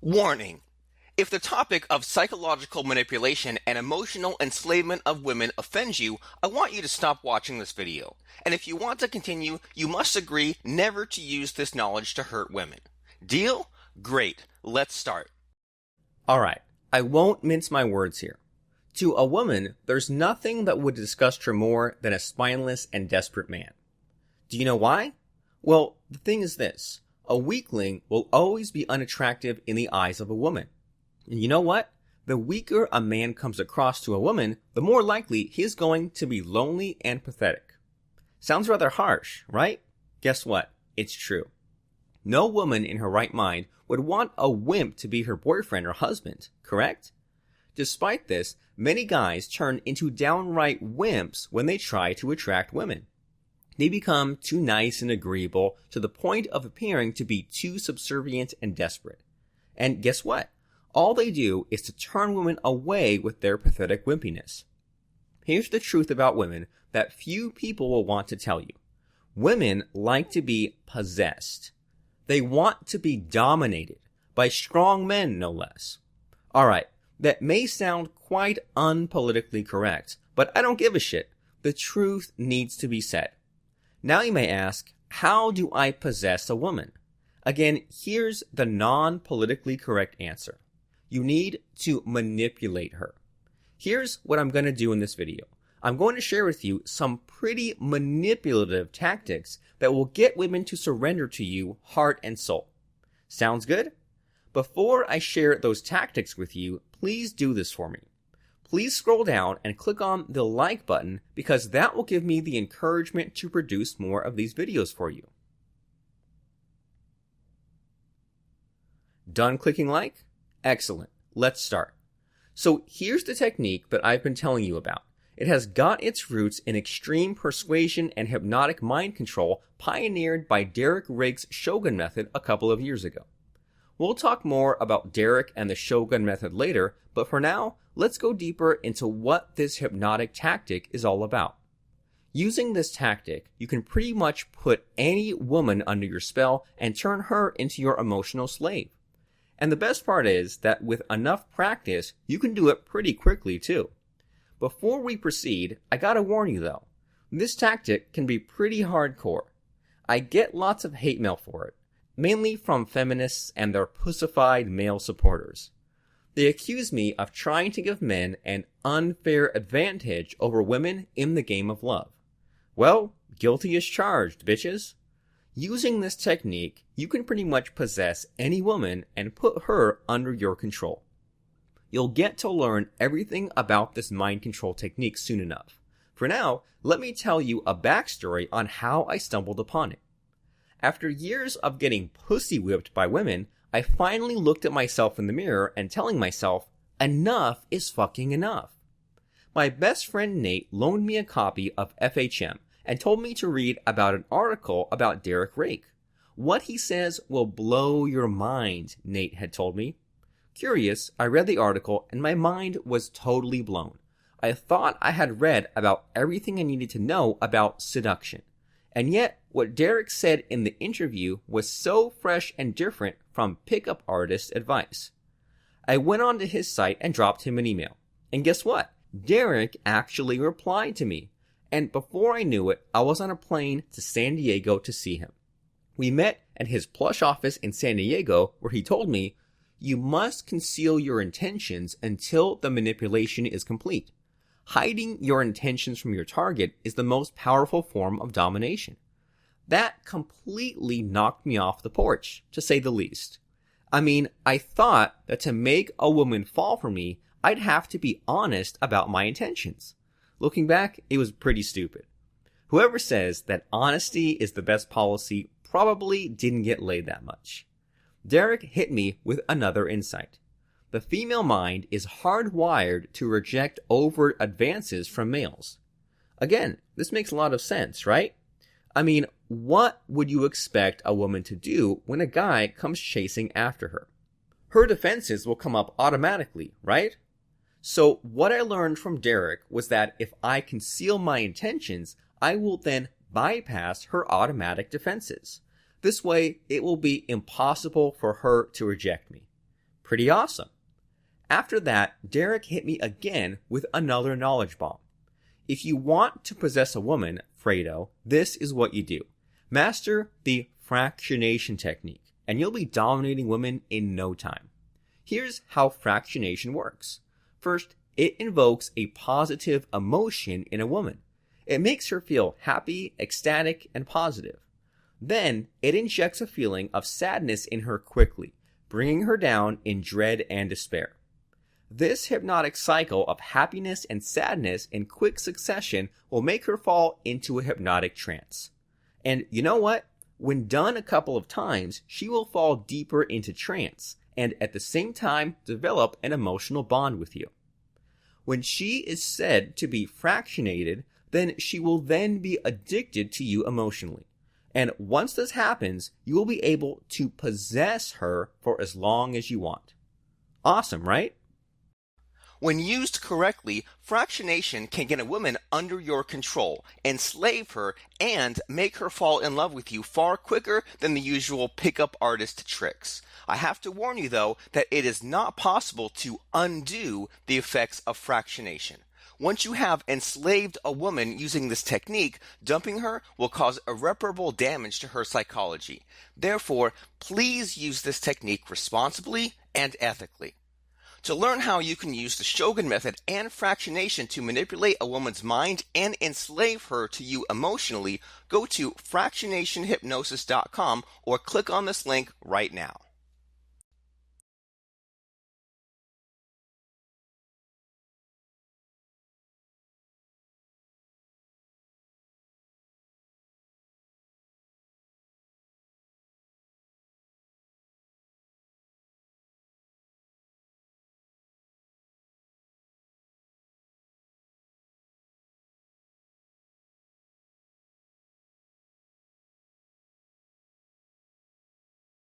Warning. If the topic of psychological manipulation and emotional enslavement of women offends you, I want you to stop watching this video. And if you want to continue, you must agree never to use this knowledge to hurt women. Deal? Great. Let's start. Alright, I won't mince my words here. To a woman, there's nothing that would disgust her more than a spineless and desperate man. Do you know why? Well, the thing is this. A weakling will always be unattractive in the eyes of a woman. And you know what? The weaker a man comes across to a woman, the more likely he is going to be lonely and pathetic. Sounds rather harsh, right? Guess what? It's true. No woman in her right mind would want a wimp to be her boyfriend or husband, correct? Despite this, many guys turn into downright wimps when they try to attract women. They become too nice and agreeable to the point of appearing to be too subservient and desperate. And guess what? All they do is to turn women away with their pathetic wimpiness. Here's the truth about women that few people will want to tell you. Women like to be possessed. They want to be dominated by strong men, no less. Alright, that may sound quite unpolitically correct, but I don't give a shit. The truth needs to be said. Now you may ask, how do I possess a woman? Again, here's the non-politically correct answer. You need to manipulate her. Here's what I'm going to do in this video. I'm going to share with you some pretty manipulative tactics that will get women to surrender to you heart and soul. Sounds good? Before I share those tactics with you, please do this for me. Please scroll down and click on the like button because that will give me the encouragement to produce more of these videos for you. Done clicking like? Excellent. Let's start. So here's the technique that I've been telling you about. It has got its roots in extreme persuasion and hypnotic mind control pioneered by Derek Rake's Shogun Method a couple of years ago. We'll talk more about Derek and the Shogun Method later, but for now, let's go deeper into what this hypnotic tactic is all about. Using this tactic, you can pretty much put any woman under your spell and turn her into your emotional slave. And the best part is that with enough practice, you can do it pretty quickly too. Before we proceed, I gotta warn you though, this tactic can be pretty hardcore. I get lots of hate mail for it, mainly from feminists and their pussified male supporters. They accuse me of trying to give men an unfair advantage over women in the game of love. Well, guilty as charged, bitches. Using this technique, you can pretty much possess any woman and put her under your control. You'll get to learn everything about this mind control technique soon enough. For now, let me tell you a backstory on how I stumbled upon it. After years of getting pussy whipped by women, I finally looked at myself in the mirror and telling myself, enough is fucking enough. My best friend Nate loaned me a copy of FHM and told me to read about an article about Derek Rake. What he says will blow your mind, Nate had told me. Curious, I read the article and my mind was totally blown. I thought I had read about everything I needed to know about seduction. And yet, what Derek said in the interview was so fresh and different from pickup artist advice. I went onto his site and dropped him an email. And guess what? Derek actually replied to me. And before I knew it, I was on a plane to San Diego to see him. We met at his plush office in San Diego where he told me, "You must conceal your intentions until the manipulation is complete. Hiding your intentions from your target is the most powerful form of domination." That completely knocked me off the porch, to say the least. I mean, I thought that to make a woman fall for me, I'd have to be honest about my intentions. Looking back, it was pretty stupid. Whoever says that honesty is the best policy probably didn't get laid that much. Derek hit me with another insight. The female mind is hardwired to reject overt advances from males. Again, this makes a lot of sense, right? I mean, what would you expect a woman to do when a guy comes chasing after her? Her defenses will come up automatically, right? So what I learned from Derek was that if I conceal my intentions, I will then bypass her automatic defenses. This way, it will be impossible for her to reject me. Pretty awesome. After that, Derek hit me again with another knowledge bomb. If you want to possess a woman, Fredo, this is what you do. Master the fractionation technique, and you'll be dominating women in no time. Here's how fractionation works. First, it invokes a positive emotion in a woman. It makes her feel happy, ecstatic, and positive. Then, it injects a feeling of sadness in her quickly, bringing her down in dread and despair. This hypnotic cycle of happiness and sadness in quick succession will make her fall into a hypnotic trance. And you know what? When done a couple of times, she will fall deeper into trance and at the same time develop an emotional bond with you. When she is said to be fractionated, then she will then be addicted to you emotionally. And once this happens, you will be able to possess her for as long as you want. Awesome, right? When used correctly, fractionation can get a woman under your control, enslave her, and make her fall in love with you far quicker than the usual pickup artist tricks. I have to warn you, though, that it is not possible to undo the effects of fractionation. Once you have enslaved a woman using this technique, dumping her will cause irreparable damage to her psychology. Therefore, please use this technique responsibly and ethically. To learn how you can use the Shogun Method and fractionation to manipulate a woman's mind and enslave her to you emotionally, go to fractionationhypnosis.com or click on this link right now.